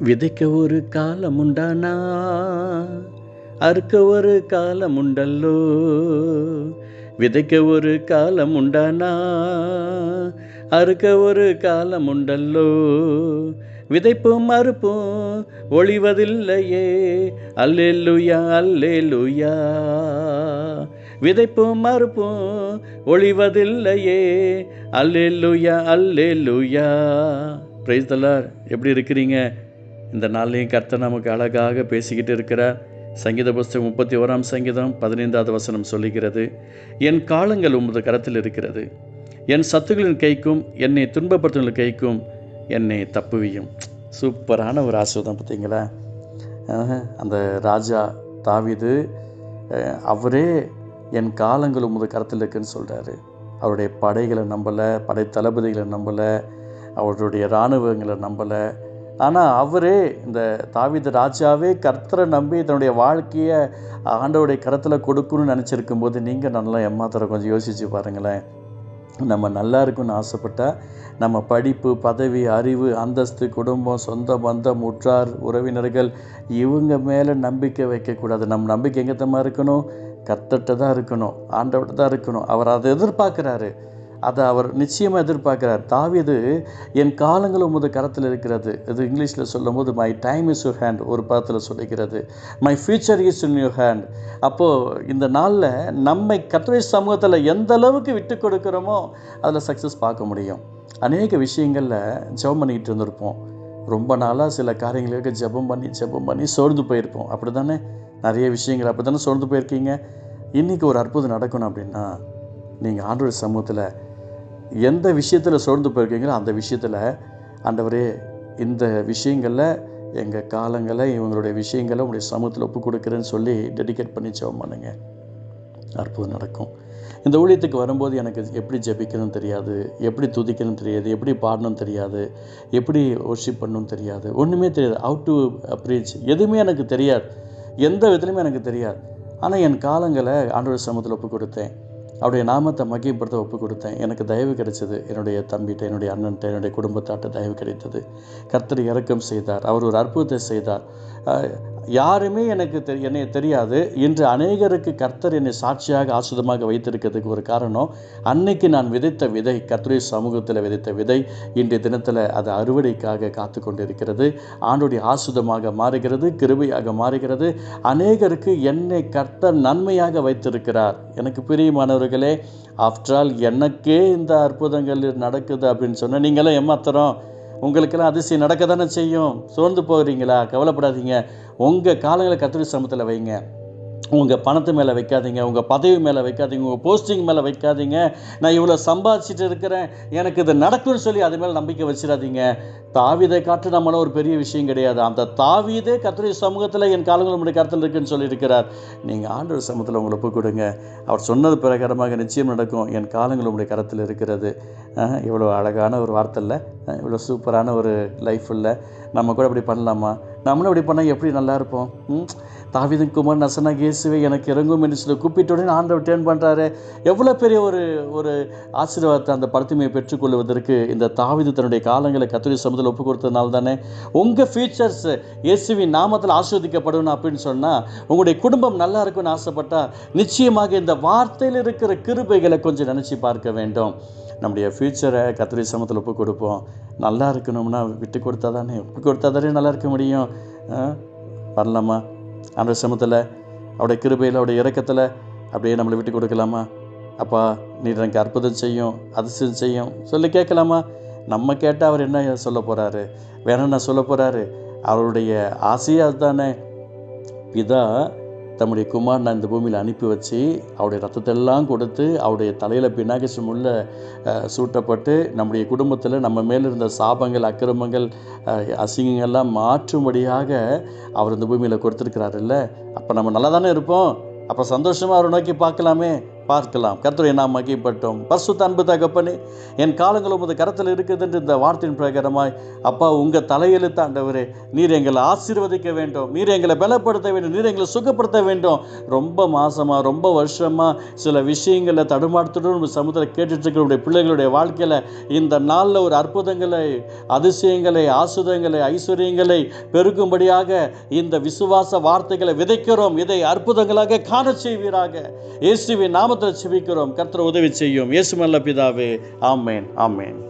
விதைக்க ஒரு காலம் உண்டானா, அறுக்க ஒரு காலம் உண்டல்லோ. விதைக்க ஒரு காலம் உண்டானா, அறுக்க ஒரு காலம் உண்டல்லோ. விதைப்பும் அறுப்பும் ஒழிவதில்லையே, அல்லேலூயா அல்லேலூயா. விதைப்பும் அறுப்பும் ஒழிவதில்லையே, அல்லேலூயா அல்லேலூயா. Praise the Lord. எப்படி இருக்கிறீங்க? இந்த நாள்லையும் கர்த்தர் நமக்கு அழகாக பேசிக்கிட்டு இருக்கிறார். சங்கீத புஸ்தகம் 31 சங்கீதம் 15வது வசனம் சொல்லுகிறது, என் காலங்கள் உமது கரத்தில் இருக்கிறது, என் சத்துக்களின் கைக்கும் என்னை துன்பப்படுத்துவதின் கைக்கும் என்னை தப்புவியும். சூப்பரான ஒரு ஆசீர்வாதம் பார்த்தீங்களா? அந்த ராஜா தாவீது அவரே என் காலங்கள் உமது கரத்தில் இருக்குன்னு சொல்கிறாரு. அவருடைய படைகளை நம்பலை, படை தளபதிகளை நம்பலை, அவருடைய இராணுவங்களை நம்பலை. ஆனால் அவரே, இந்த தாவீது ராஜாவே கர்த்தரை நம்பி தன்னுடைய வாழ்க்கையை ஆண்டவருடைய கரத்தில் கொடுக்கணும்னு நினச்சிருக்கும் போது நீங்கள் நல்லா ஏமாத்திர கொஞ்சம் யோசித்து பாருங்களேன். நம்ம நல்லா இருக்குன்னு ஆசைப்பட்டால் நம்ம படிப்பு, பதவி, அறிவு, அந்தஸ்து, குடும்பம், சொந்த பந்தம், உற்றார் உறவினர்கள் இவங்க மேலே நம்பிக்கை வைக்கக்கூடாது. நம்ம நம்பிக்கை எங்கத்தமாக இருக்கணும்? கர்த்தர்கிட்ட தான் இருக்கணும், ஆண்டவர்கிட்ட தான் இருக்கணும். அவர் அதை எதிர்பார்க்குறாரு, அதை அவர் நிச்சயமாக எதிர்பார்க்குறார். தாவீது என் காலங்கள் உமது கரத்தில் இருக்கிறது. இது இங்கிலீஷில் சொல்லும் போது my time is your hand ஒரு பதத்தில் சொல்லிக்கிறது, my future is in your hand. அப்போது இந்த நாளில் நம்மை கர்த்தருடைய சமூகத்தில் எந்த அளவுக்கு விட்டு கொடுக்குறோமோ அதில் சக்ஸஸ் பார்க்க முடியும். அநேக விஷயங்களில் ஜெபம் பண்ணிக்கிட்டு இருந்திருப்போம். ரொம்ப நாளாக சில காரியங்களுக்கு ஜெபம் பண்ணி சோர்ந்து போயிருப்போம். அப்படி தானே? நிறைய விஷயங்கள் அப்படி தானே சோர்ந்து போயிருக்கீங்க. இன்றைக்கி ஒரு அற்புதம் நடக்கணும் அப்படின்னா நீங்கள் ஆண்டவருடைய சமூகத்தில் எந்த விஷயத்தில் சோர்ந்து போயிருக்கீங்களோ அந்த விஷயத்தில், ஆண்டவரே இந்த விஷயங்களில் எங்கள் காலங்களை, இவங்களுடைய விஷயங்களை உங்களுடைய சமூகத்தில் ஒப்பு கொடுக்குறேன்னு சொல்லி டெடிகேட் பண்ணி ஜெபம் பண்ணுங்க. அற்புதம் நடக்கும். இந்த ஊழியத்துக்கு வரும்போது எனக்கு எப்படி ஜெபிக்கணும்னு தெரியாது, எப்படி துதிக்கணும்னு தெரியாது, எப்படி பாடணும்னு தெரியாது, எப்படி வொர்ஷிப் பண்ணணும்னு தெரியாது, ஒன்றுமே தெரியாது. ஹவ் டு ப்ரீச் எதுவுமே எனக்கு தெரியாது, எந்த விதத்துலையுமே எனக்கு தெரியாது. ஆனால் என் காலங்களை ஆண்டவருடைய சமூகத்தில் ஒப்பு கொடுத்தேன், அவருடைய நாமத்தை மகிமைப்படுத்த ஒப்பு கொடுத்தேன். எனக்கு தயவு கிடைச்சது. என்னுடைய தம்பிகிட்ட, என்னுடைய அண்ணன்கிட்ட, என்னுடைய குடும்பத்தாட்ட தயவு கிடைத்தது. கர்த்தர் இரக்கம் செய்தார். அவர் ஒரு அற்புதத்தை செய்தார். யாருமே எனக்கு என்னை தெரியாது. இன்று அநேகருக்கு கர்த்தர் என்னை சாட்சியாக ஆசுதமாக வைத்திருக்கிறதுக்கு ஒரு காரணம், அன்னைக்கு நான் விதைத்த விதை, கர்த்தருடைய சமூகத்தில் விதைத்த விதை இன்றைய தினத்தில் அது அறுவடைக்காக காத்து கொண்டு இருக்கிறது. ஆண்டுடைய ஆசுதமாக மாறுகிறது, கிருபையாக மாறுகிறது. அநேகருக்கு என்னை கர்த்தர் நன்மையாக வைத்திருக்கிறார். எனக்கு பிரியமானவர்களே, ஆஃப்டர் ஆல் எனக்கே இந்த அற்புதங்கள் நடக்குது அப்படின்னு சொன்னால் நீங்களாம் ஏமாத்துறோம். உங்களுக்கெல்லாம் அதிசயம் நடக்க தானே செய்யும். சோர்ந்து போகிறீங்களா? கவலைப்படாதீங்க. உங்கள் காலங்களை கர்த்தருடைய சமூகத்தில் வைங்க. உங்கள் பணத்து மேலே வைக்காதீங்க, உங்கள் பதவி மேலே வைக்காதீங்க, உங்கள் போஸ்டிங் மேலே வைக்காதீங்க. நான் இவ்வளோ சம்பாதிச்சுட்டு இருக்கிறேன், எனக்கு இது நடக்கும்னு சொல்லி அது மேலே நம்பிக்கை வச்சிடாதீங்க. தாவீதை காட்டு நம்மளால ஒரு பெரிய விஷயம் கிடையாது. அந்த தாவீதே கர்த்தருடைய சமூகத்தில் என் காலங்கள் உங்களுடைய கருத்தில் இருக்குன்னு சொல்லியிருக்கிறார். நீங்கள் ஆண்டவர் சமூகத்தில் உங்களை ஒப்பு கொடுங்க. அவர் சொன்னது பிரகாரமாக நிச்சயம் நடக்கும். என் காலங்கள் உங்களுடைய கருத்தில் இருக்கிறது. இவ்வளோ அழகான ஒரு வார்த்தை இல்லை, இவ்வளோ சூப்பரான ஒரு லைஃப் இல்லை. நம்ம கூட அப்படி பண்ணலாமா? நம்மளும் அப்படி பண்ணால் எப்படி நல்லா இருப்போம்? தாவீதின் குமாரன் நசனாகிய இயேசுவே எனக்கு இறங்கும் என்று சொல்லி கூப்பிட்டோடனே ஆண்டவர் டேர்ன் பண்ணுறாரு. எவ்வளோ பெரிய ஒரு ஆசீர்வாதத்தை அந்த படுத்துமையை பெற்றுக்கொள்வதற்கு இந்த தாவீது தன்னுடைய காலங்களை கர்த்தருடைய சமூகத்தில் ஒப்பு கொடுத்ததுனால தானே. உங்கள் ஃபியூச்சர்ஸ் இயேசுவின் நாமத்தில் ஆசீர்வதிக்கப்படணும் அப்படின்னு சொன்னால், உங்களுடைய குடும்பம் நல்லா இருக்குன்னு ஆசைப்பட்டால் நிச்சயமாக இந்த வார்த்தையில் இருக்கிற கிருபைகளை கொஞ்சம் நினச்சி பார்க்க வேண்டும். நம்முடைய ஃப்யூச்சரை கர்த்தருடைய சமூகத்தில் ஒப்பு கொடுப்போம். நல்லா இருக்கணும்னா விட்டு கொடுத்தா தானே நல்லா இருக்க முடியும். பண்ணலாமா? ஆண்டவர் சமூகத்தில் அவருடைய கிருபையில், அவருடைய இரக்கத்தில் அப்படியே நம்மளை விட்டு கொடுக்கலாமா? அப்பா நீர் எனக்கு அற்புதம் செய்யும், அதிசயம் செய்யும் சொல்லி கேட்கலாமா? நம்ம கேட்டால் அவர் என்ன சொல்ல போகிறாரு? வேணும்னா சொல்ல போகிறாரு? அவருடைய ஆசையே அதுதானே. பிதா தம்முடைய குமாரனை இந்த பூமியில் அனுப்பி வச்சு அவருடைய ரத்தத்தெல்லாம் கொடுத்து அவருடைய தலையில் பினாகசு முள்ள சூட்டப்பட்டு நம்முடைய குடும்பத்தில் நம்ம மேலே இருந்த சாபங்கள், அக்கிரமங்கள், அசிங்கங்கள்லாம் மாற்றும்படியாக அவர் இந்த பூமியில் கொடுத்துருக்கிறாரு இல்லை? அப்போ நம்ம நல்லா தானே இருப்போம். அப்போ சந்தோஷமாக அவரை நோக்கி பார்க்கலாமே. பார்க்கலாம். கர்த்தருடைய நாம் மகிமைப்பட்டோம். பரிசுத்த அன்பு தகப்பனே, என் காலங்கள் உமது கரத்தில் இருக்குது என்று இந்த வார்த்தையின் பிரகாரமாய் அப்பா உங்கள் தலையெழுத்து ஆண்டவரே, நீர் எங்களை ஆசீர்வதிக்க வேண்டும், நீர் எங்களை பலப்படுத்த வேண்டும், நீர் எங்களை சுகப்படுத்த வேண்டும். ரொம்ப மாசமாக ரொம்ப வருஷமாக சில விஷயங்களை தடுமாற்றத்துடன் சமுதிரம் கேட்டுட்டு இருக்கிற பிள்ளைகளுடைய வாழ்க்கையில் இந்த நாளில் ஒரு அற்புதங்களை, அதிசயங்களை, ஆசுதங்களை, ஐஸ்வர்யங்களை பெருகும்படியாக இந்த விசுவாச வார்த்தைகளை விதைக்கிறோம். இதை அற்புதங்களாக காண செய்வீராக. இயேசுவின் நாமத்தில் ஜெபிக்கிறோம். கர்த்தர் உதவி செய்யும். இயேசு நல்ல பிதாவே. ஆமென், ஆமென்.